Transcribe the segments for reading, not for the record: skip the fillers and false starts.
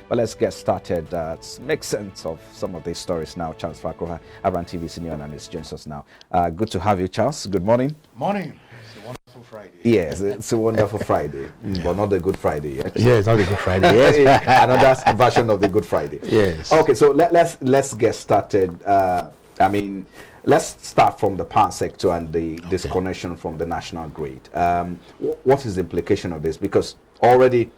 But let's get started. Make sense of some of these stories now. Charles Fakrogba, Ibrandtv senior analyst, joins us now. Good to have you, Charles. Good morning. Morning. It's a wonderful Friday. Yes, it's a wonderful Friday, but not the Good Friday yet. Yeah, it's not the Good Friday. Yes, another version of the Good Friday. Yes. Okay, so let's get started. Let's start from the power sector and the disconnection from the national grid. What is the implication of this? Because already,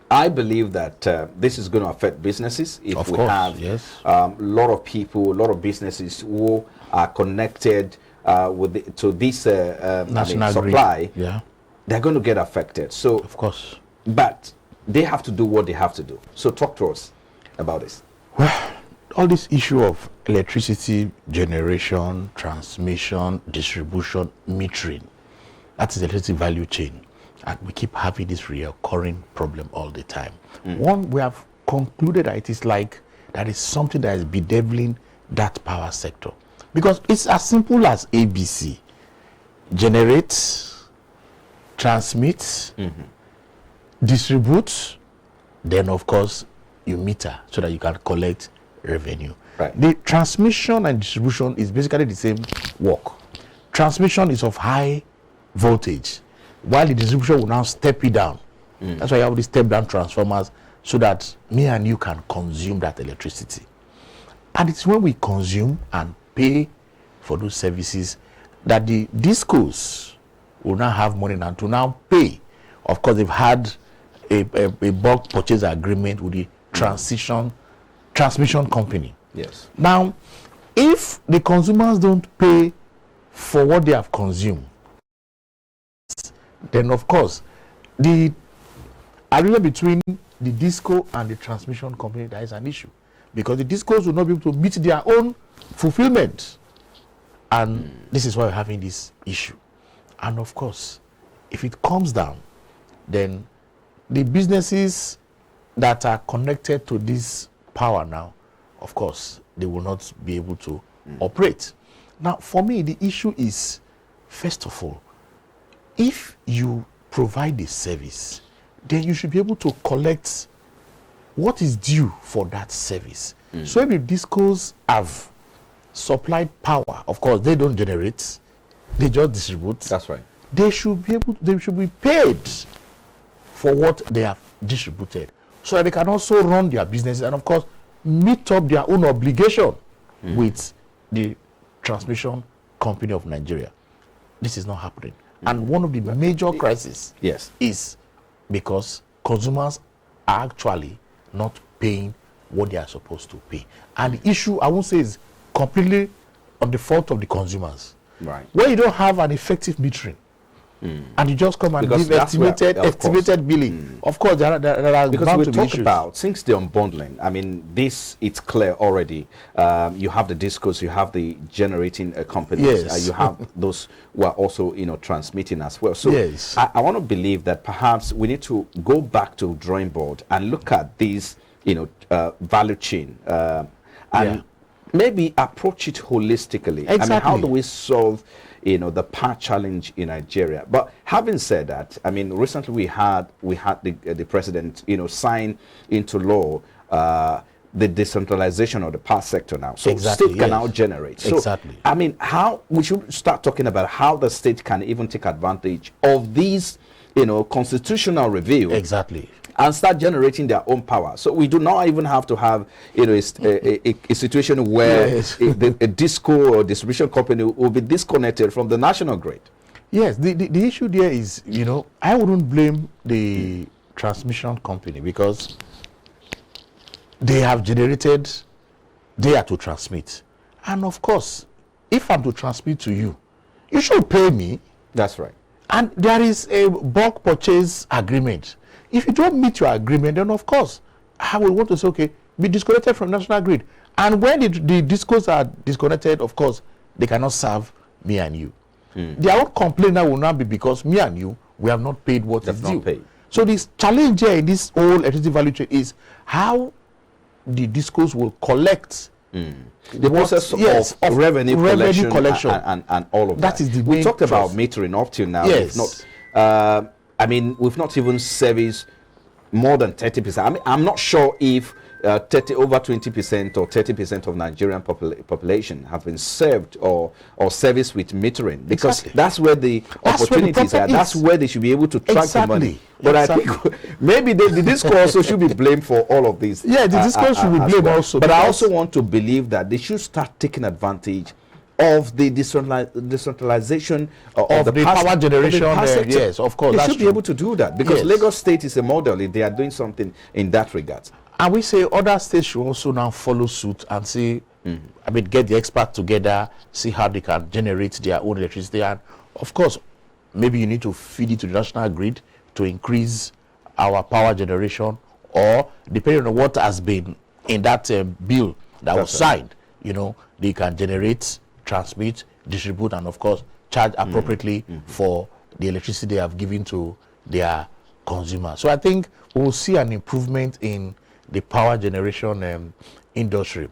I believe that this is going to affect businesses if Of we course, have yes. a lot of people, a lot of businesses who are connected to this National supply. grid. Yeah, they're going to get affected. So, of course. but they have to do what they have to do. So talk to us about this. Well, all this issue of electricity generation, transmission, distribution, metering, that is the electricity value chain. And we keep having this recurring problem all the time. One, we have concluded that it is like that is something that is bedeviling that power sector. Because it's as simple as ABC. Generate, transmit, distribute, then of course you meter so that you can collect revenue. Right. The transmission and distribution is basically the same work. Transmission is of high voltage, while the distribution will now step it down. That's why you have these step down transformers so that me and you can consume that electricity. And it's when we consume and pay for those services that the discos will now have money now to now pay. Of course, they've had a bulk purchase agreement with the transmission company. Yes. Now, if the consumers don't pay for what they have consumed, then of course the agreement between the disco and the transmission company, there is an issue, because the discos will not be able to meet their own fulfillment, and this is why we're having this issue. And of course, if it comes down, then the businesses that are connected to this power now, of course, they will not be able to operate. Now, for me, the issue is, first of all, if you provide a service, then you should be able to collect what is due for that service. So if the discos have supplied power, of course, they don't generate, they just distribute. That's right. They should be paid for what they have distributed, so that they can also run their businesses and of course meet up their own obligation with the transmission company of Nigeria. This is not happening. And one of the major crises is because consumers are actually not paying what they are supposed to pay. And the issue, I won't say, is completely on the fault of the consumers. Right. When you don't have an effective metering, and you just come and Because give that's where- estimated billing. Of course, there are Because bound we to be talk issues. about, since the unbundling, I mean, it's clear already. You have the discos, you have the generating companies, Yes. you have those who are also, transmitting as well. So Yes. I want to believe that perhaps we need to go back to drawing board and look at these, value chain and maybe approach it holistically. I mean, how Exactly. do we solve the power challenge in Nigeria? But having said that, I mean, recently we had the president, sign into law the decentralization of the power sector now. So Exactly, state can yes. now generate. So, Exactly. I mean, how we should start talking about how the state can even take advantage of these, constitutional review. Exactly. And start generating their own power. So we do not even have to have, a situation where Yes. a disco or distribution company will be disconnected from the national grid. Yes, the issue there is, I wouldn't blame the transmission company, because they have generated, they are to transmit. And of course, if I'm to transmit to you, you should pay me. That's right. And there is a bulk purchase agreement. If you don't meet your agreement, then of course, I will want to say, okay, be disconnected from national grid. And when the discos are disconnected, of course, they cannot serve me and you. Their own complaint now will not be because me and you, we have not paid what is due. Paid. So this challenge here in this whole electricity value chain is how the discos will collect The process of revenue collection and all of that. That is the we main talked about trust. metering up till now. Yes. We've not even serviced more than 30%. I mean, I'm not sure if over 20% or 30% of Nigerian population have been served or serviced with metering, because that's where the opportunities are. That's where they should be able to track the money. But I think maybe the disco also should be blamed for all of this. Yeah, the disco should be blamed also. But I also want to believe that they should start taking advantage of the decentralization of the power generation. Yes, of course. They should be able to do that, because Lagos State is a model if they are doing something in that regard. And we say other states should also now follow suit and see, I mean, get the experts together, see how they can generate their own electricity. And of course, maybe you need to feed it to the national grid to increase our power generation, or depending on what has been in that bill that was signed, you know, they can generate, transmit, distribute, and of course charge appropriately for the electricity they have given to their consumers. So I think we will see an improvement in the power generation industry,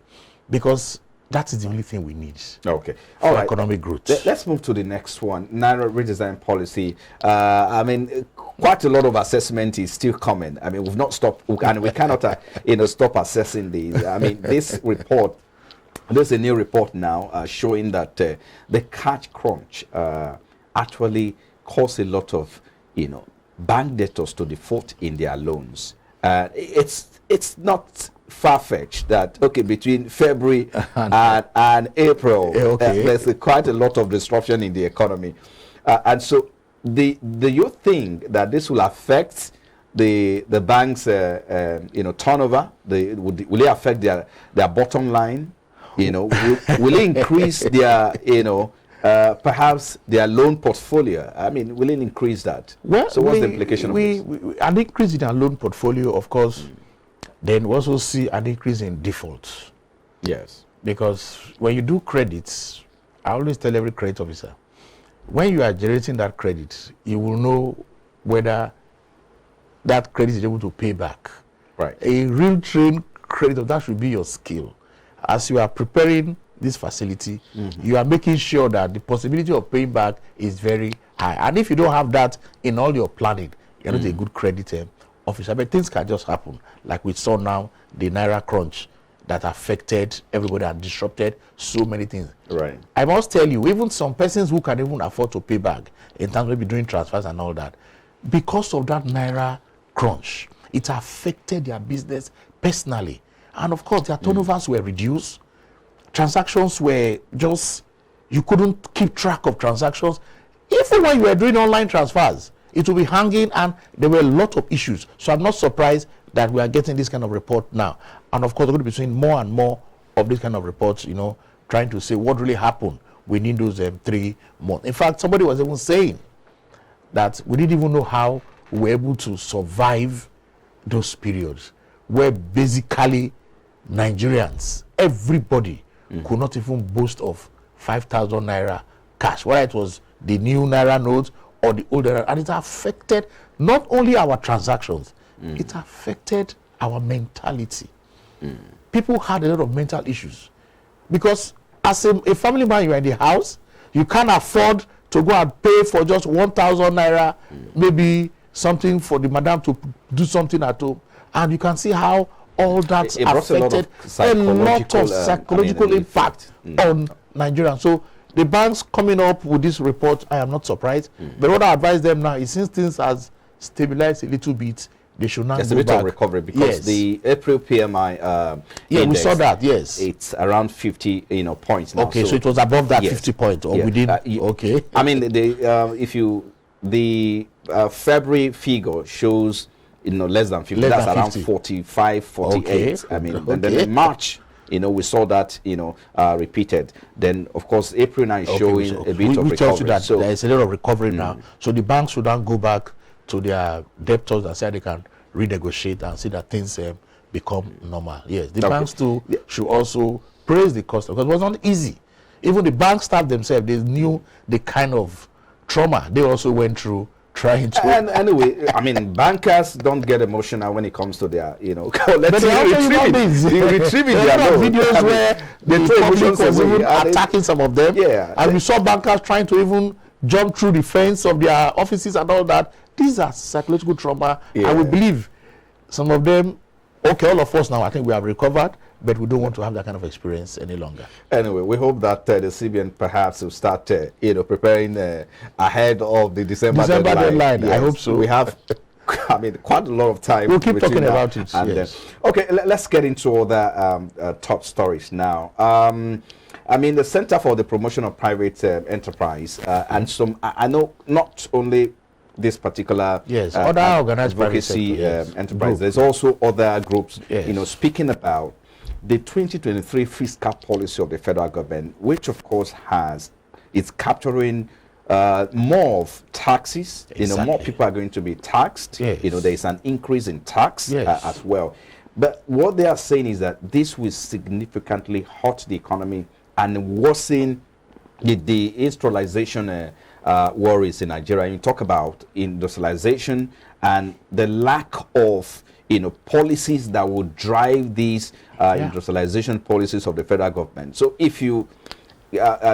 because that is the only thing we need. Okay. All right. Economic growth. Let's move to the next one. Naira redesign policy. I mean, quite a lot of assessment is still coming. I mean, we've not stopped, and we cannot, stop assessing these. I mean, this report. There's a new report now showing that the cash crunch actually caused a lot of, bank debtors to default in their loans. It's not far-fetched that between February and April there's quite a lot of disruption in the economy, and so do you think that this will affect the bank's turnover? Will it affect their bottom line? Will it increase their perhaps their loan portfolio? I mean, will it increase that? Well, so what's the implication of this? An increase in our loan portfolio, of course, then we also see an increase in defaults. Yes. Because when you do credits, I always tell every credit officer, when you are generating that credit, you will know whether that credit is able to pay back. Right. A real trained creditor, that should be your skill. As you are preparing this facility, you are making sure that the possibility of paying back is very high. And if you don't have that in all your planning, you're not a good credit officer. But things can just happen, like we saw now, the Naira crunch that affected everybody and disrupted so many things. Right. I must tell you, even some persons who can even afford to pay back, in terms of maybe doing transfers and all that, because of that Naira crunch, it affected their business personally. And of course, their turnovers were reduced. Transactions were just, you couldn't keep track of transactions. Even when you were doing online transfers, it will be hanging, and there were a lot of issues. So I'm not surprised that we are getting this kind of report now. And of course, we're going to be seeing more and more of this kind of reports, trying to say what really happened within those 3 months. In fact, somebody was even saying that we didn't even know how we were able to survive those periods, where basically Nigerians, everybody, could not even boast of 5,000 Naira cash, whether it was the new Naira notes or the old Naira. And it affected not only our transactions, it affected our mentality. People had a lot of mental issues, because as a family man, you're in the house, you can't afford to go and pay for just 1,000 Naira, maybe something for the madam to do something at home. And you can see how all that affected a lot of psychological impact on Nigerians. So the banks coming up with this report, I am not surprised. But what I advise them now is, since things has stabilized a little bit, they should not go back. There's a bit of recovery, because the April PMI index, we saw that, yes. It's around 50 points now. Okay, so it was above that 50 point, or within, okay. I mean, the February figure shows less than 50. That's around 45, 48. Okay. I mean, and then in March, we saw that, repeated. Then, of course, April now is showing a bit of recovery. Tells you that there is a lot of recovery now. So the banks should not go back to their debtors and say they can renegotiate and see that things become normal. Yes, the banks too should also praise the customer, because it was not easy. Even the bank staff themselves, they knew the kind of trauma they also went through trying to. And anyway, I mean, bankers don't get emotional when it comes to their, but they retrieving their loan. Videos where the public was even attacking some of them. Yeah. And we saw bankers trying to even jump through the fence of their offices and all that. These are psychological trauma. I would believe some of them, okay, all of us now, I think we have recovered, but we don't want to have that kind of experience any longer. Anyway, we hope that the CBN perhaps will start, preparing ahead of the December deadline. Yes, I hope so. We have, I mean, quite a lot of time. We'll keep talking about it. And yes. Okay, let's get into other top stories now. I mean, the Center for the Promotion of Private Enterprise and some, I know not only this particular other organized advocacy enterprise. There's also other groups, speaking about the 2023 fiscal policy of the federal government, which of course it's capturing more of taxes. Exactly. More people are going to be taxed. Yes. There is an increase in tax as well. But what they are saying is that this will significantly hurt the economy and worsen the industrialization worries in Nigeria. You talk about industrialization and the lack of policies that would drive these industrialization policies of the federal government. So if you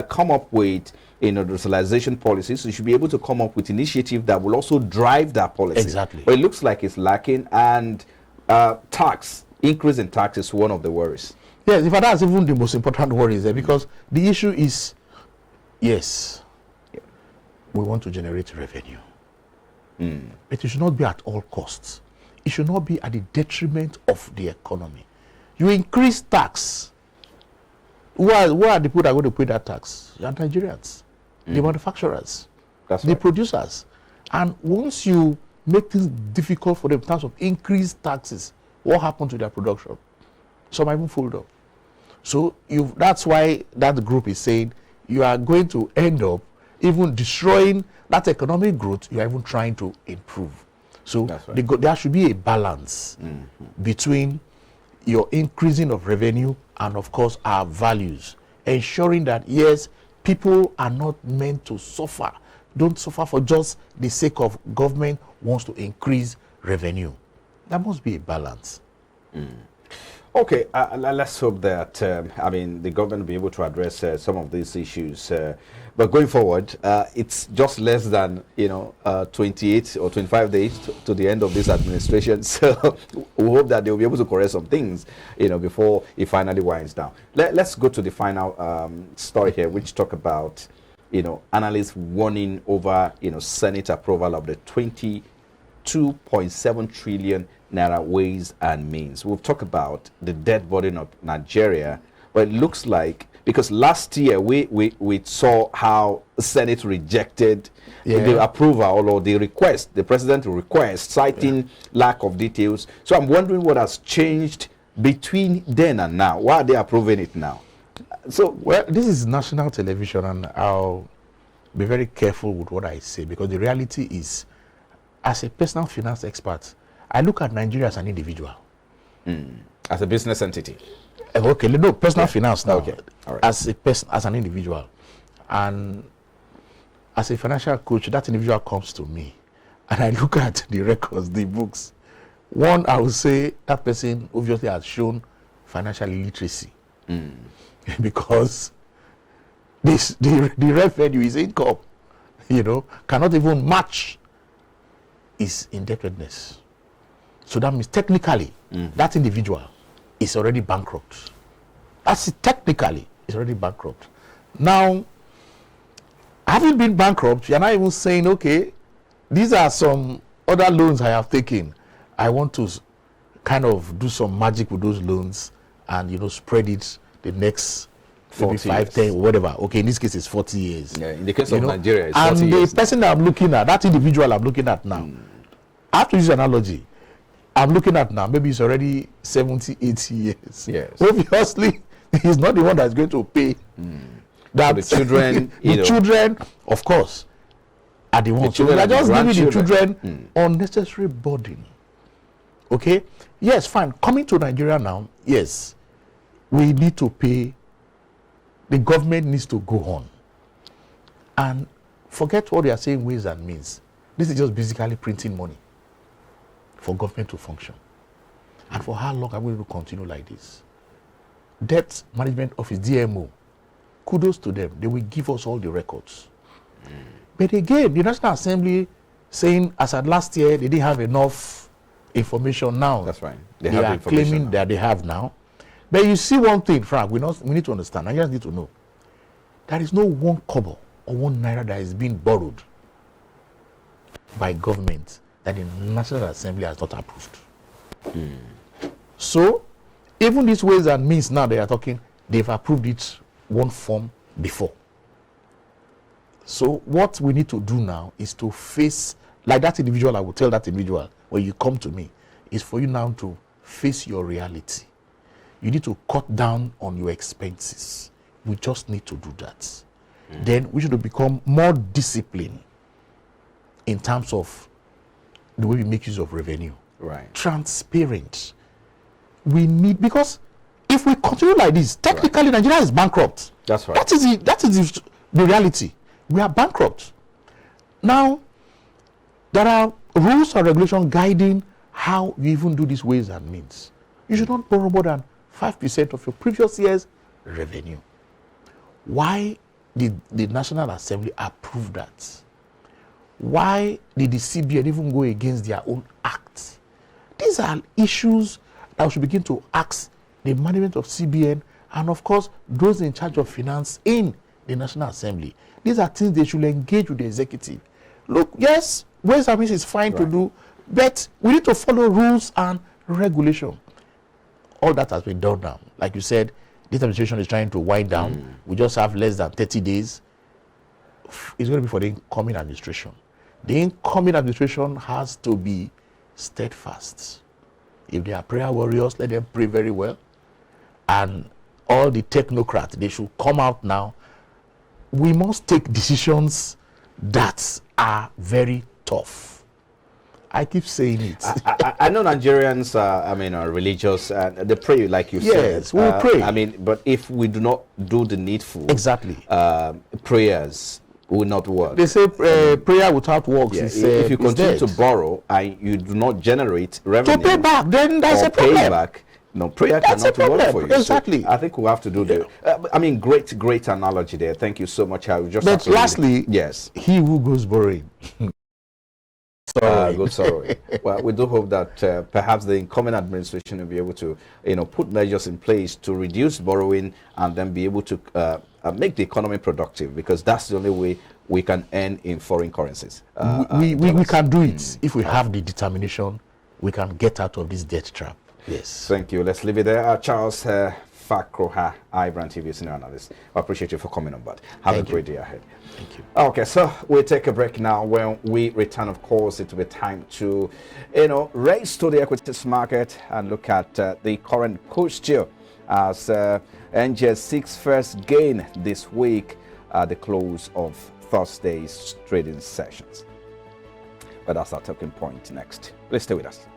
come up with industrialization policies, you should be able to come up with initiatives that will also drive that policy. Exactly. But it looks like it's lacking, and increase in tax is one of the worries. Yes, in fact, that's even the most important worry there, because the issue is, yes, we want to generate revenue. But it should not be at all costs. It should not be at the detriment of the economy. You increase tax. Who are the people that are going to pay that tax? You are Nigerians, the manufacturers, the producers. And once you make things difficult for them in terms of increased taxes, what happened to their production? Some are even fold up. So that's why that group is saying you are going to end up even destroying that economic growth you are even trying to improve. So there should be a balance between your increasing of revenue and, of course, our values, ensuring that, yes, people are not meant to suffer. Don't suffer for just the sake of government wants to increase revenue. There must be a balance. Okay, let's hope that, the government will be able to address some of these issues. But going forward, it's just less than, 28 or 25 days to the end of this administration. So we hope that they will be able to correct some things, before it finally winds down. Let's go to the final story here, which talk about, analysts warning over, Senate approval of the 22.7 trillion Naira ways and means. We'll talk about the debt burden of Nigeria, but it looks like, because last year we saw how the Senate rejected the approval or the request, the president's request, citing lack of details. So I'm wondering what has changed between then and now. Why are they approving it now? So, well, this is national television, and I'll be very careful with what I say, because the reality is, as a personal finance expert, I look at Nigeria as an individual. As a business entity? Okay, no, personal finance now. Okay, all right. As a person, as an individual. And as a financial coach, that individual comes to me. And I look at the records, the books. One, I would say that person obviously has shown financial illiteracy. Because the revenue, his income, cannot even match his indebtedness. So that means technically, that individual is already bankrupt. That's it, technically, is already bankrupt. Now, having been bankrupt, you're not even saying, okay, these are some other loans I have taken. I want to kind of do some magic with those loans and, spread it the next maybe 5, 10, whatever. Okay, in this case, it's 40 years. Yeah, in the case of Nigeria, it's 40 years. And the person that I'm looking at, that individual I'm looking at now, I have to use an analogy. I'm looking at now, maybe it's already 70, 80 years. Yes. Obviously, he's not the one that's going to pay. That the children, the children, of course, are the ones. So they're just giving the children unnecessary burden. Okay? Yes, fine. Coming to Nigeria now, yes, we need to pay. The government needs to go on. And forget what they are saying, ways and means. This is just basically printing money for government to function. And for how long are we going to continue like this? Debt Management Office, DMO, kudos to them. They will give us all the records. But again, the National Assembly saying, as at last year, they didn't have enough information now. That's right. They are claiming that they have now. But you see one thing, Frank, we need to understand. I just need to know. There is no 1 kobo or 1 naira that is being borrowed by government that the National Assembly has not approved. So, even these ways and means now they are talking, they've approved it one form before. So what we need to do now is to face, like that individual, I will tell that individual, when you come to me, is for you now to face your reality. You need to cut down on your expenses. We just need to do that. Then we should become more disciplined in terms of the way we make use of revenue. Right. Transparent. We need, because if we continue like this, technically Nigeria is bankrupt. That's right. That is the reality. We are bankrupt. Now, there are rules and regulations guiding how you even do these ways and means. You should not borrow more than 5% of your previous year's revenue. Why did the National Assembly approve that? Why did the CBN even go against their own act? These are issues that we should begin to ask the management of CBN and, of course, those in charge of finance in the National Assembly. These are things they should engage with the executive. Look, yes, ways and means is fine to do, but we need to follow rules and regulation. All that has been done now. Like you said, this administration is trying to wind down. We just have less than 30 days. It's going to be for the incoming administration. The incoming administration has to be steadfast. If they are prayer warriors, let them pray very well. And all the technocrats, they should come out now. We must take decisions that are very tough. I keep saying it. I know Nigerians are religious and they pray, like you said. Yes, we'll pray. But if we do not do the needful, exactly, prayers will not work. They say prayer without works is if you continue to borrow and you do not generate revenue to pay back, then that's a problem. Pay back, no, prayer cannot work for you. Exactly. So I think we have to do the. Great analogy there. Thank you so much. I just. But lastly, yes, he who goes borrowing. Good sorrow. Well, we do hope that perhaps the incoming administration will be able to, put measures in place to reduce borrowing and then be able to make the economy productive, because that's the only way we can earn in foreign currencies. We can do it if we have the determination. We can get out of this debt trap. Yes. Thank you. Let's leave it there. Charles Fakrogba, Ibrandtv senior analyst. I appreciate you for coming on board. Have a great day ahead. Thank you. Okay, so we'll take a break now. When we return, of course, it will be time to, race to the equities market and look at the current posture as NGX 6 first gain this week at the close of Thursday's trading sessions. But that's our talking point next. Please stay with us.